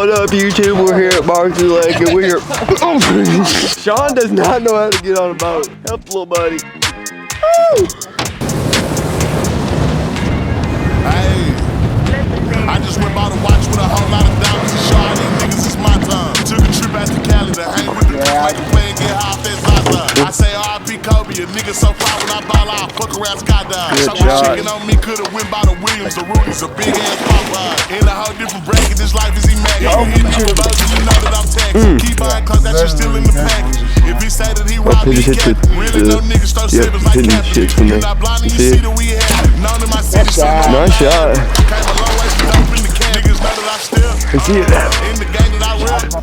What up, YouTube? We're here at Barkley Lake and we're Sean does not know how to get on a boat. Help, little buddy. Woo! Hey, I just went by the watch with a whole lot of diamonds and show all these niggas it's my time. Took a trip out to Cali to hang with the like to play and get high off that Zaza. I say R.I.P. Kobe, a nigga so fly when I ball out, fuck around skydive. So shaking on me, could've went by the Williams, the Rudy's, a big ass Popeye. In a whole different bracket, this life is immaculate. Hit me with bugs and you know that I'm taxing. Keep buying cause that shit still in the package. If he say that he robbed me, really no niggas start savings like Captain. You're not blind and you see that we have known in my city. Nice shot. Came a long way from dope in the camp. Niggas know that I still in the game that I rep.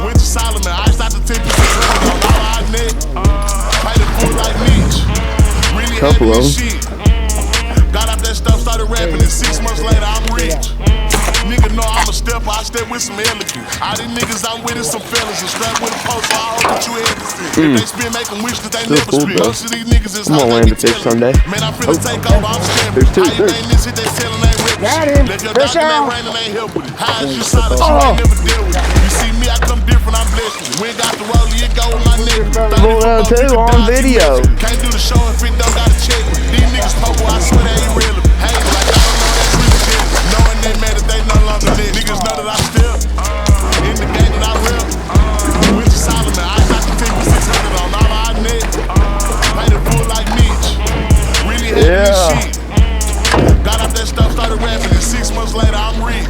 Went to Solomon, I out the 10% on all our neck. Played the fool like Nietzsche. Really heavy as shit. Got out that stuff, started rapping, and 6 months later I'm rich. Nigga know I'm a stepper, I step with some elegance. All these niggas I'm with is some fellas, and strapped with a post, so I hope that you had to see. If they spin, make them wish that they never split. Most of these niggas is I'm gonna land a fish someday. Man, I'm finna take over, I'm scamming. How you ain't this hit, they selling, ain't ripping. Let your doctor ain't raining, ain't help with it. High as you solid, you ain't never deal with it. You see me, I come different, I'm blessed. We ain't got the rollie, it go with my nigga. Roll out too on video. Can't do the show if it don't got a check. These niggas popo, I swear they ain't real. Hey, like I don't know that's really shit. Knowing they mad that they no longer live. Niggas know that I still in the game that I rep. Went to Solomon, I got the 600 on all our net. Played the fool like Nietzsche. Really heavy as shit. Got out that stuff, started rapping, and 6 months later I'm rich.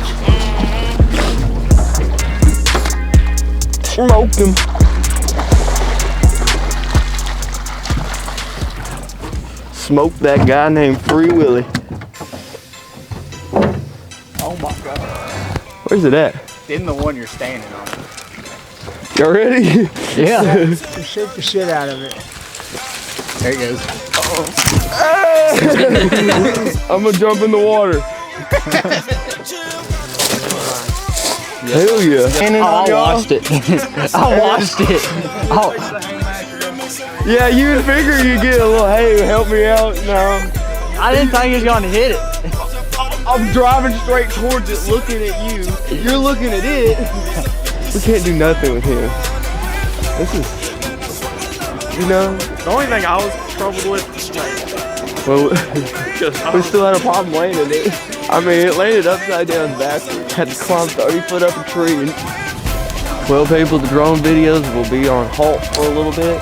Smoke him. Smoke that guy named Free Willy. Oh my god. Where's it at? In the one you're standing on. Y'all ready? Yeah. Shake the shit out of it. There it goes. I'm gonna jump in the water. Hell yeah. I watched it. I watched it. Oh. Yeah, you would figure you'd get a little, hey, help me out. No. I didn't think he was going to hit it. I'm driving straight towards it, looking at you. You're looking at it. We can't do nothing with him. This is, you know. The only thing I was troubled with was Well, we still had a problem landing it. I mean, it landed upside down backwards. Had to climb 30 foot up a tree. And well, people, the drone videos will be on halt for a little bit.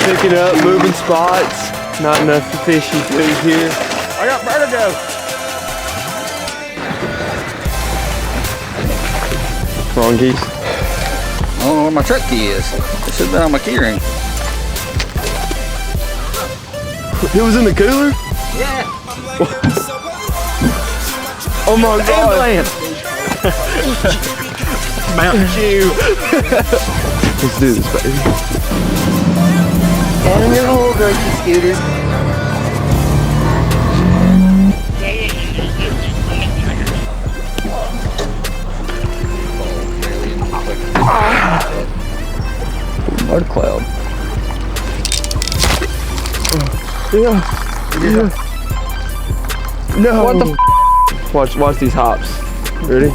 Picking up, moving spots. Not enough fishy food here. I got vertigo. Wrong geese. I don't know where my truck key is. It should have been on my key ring. It was in the cooler? Yeah. Oh my god. Mountain Dew. Let's do this, baby. Down in your hole, Gracie Scooter. Mud cloud. Yeah. No. What the Watch these hops. Ready?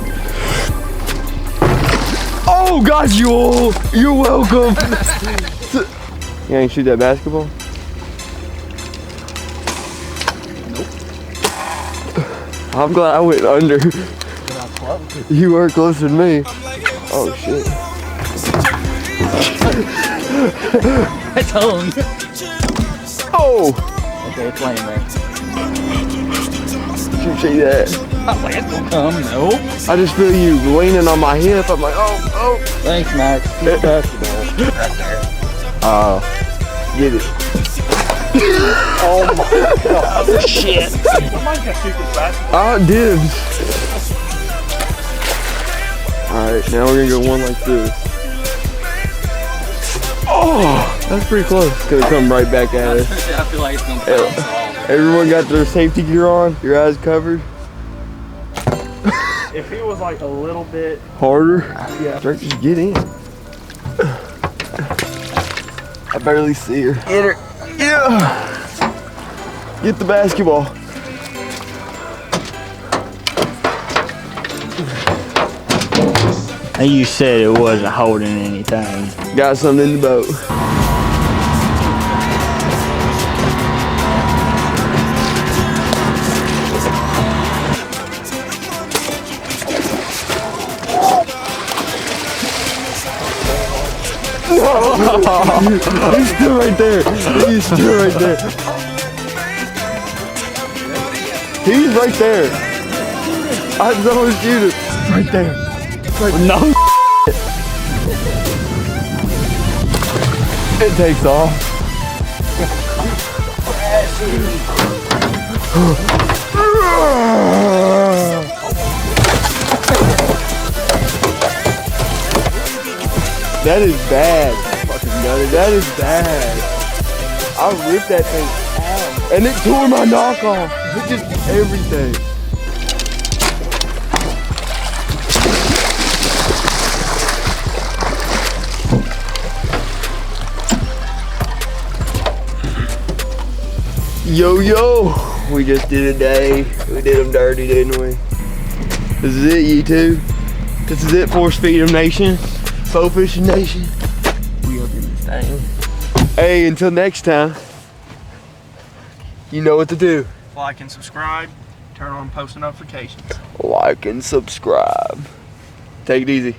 Oh gosh, you're welcome. You ain't shoot that basketball? Nope. I'm glad I went under. You were closer than me. Oh shit. It's home. Oh! Okay, it's laying there. Did you see that? It's gonna come. No. I just feel you leaning on my hip. I'm like, oh. Thanks, Max. Keep basketball. Right there. Get it. Oh my god. Shit. Somebody can shoot this basketball. Dibs. Alright, now we're gonna go one like this. Oh, that's pretty close. It's gonna come right back at us. I feel like it's gonna bounce off. Everyone got their safety gear on, your eyes covered. If he was like a little bit harder, yeah. Just get in. I barely see her. Get her. Yeah. Get the You said it wasn't holding anything. Got something in the boat. He's still right there. He's still right there. He's right there. I know it's you. Right there. Right. No. It takes off. That is bad. Fucking nutty. That is bad. I ripped that thing out. And it tore my knock off. It just everything. Yo, yo. We just did a day. We did them dirty, didn't we? This is it, YouTube. This is it, Force Feed'em Nation. Bowfishing Nation. We up in this thing. Hey, until next time, you know what to do. Like and subscribe. Turn on post notifications. Like and subscribe. Take it easy.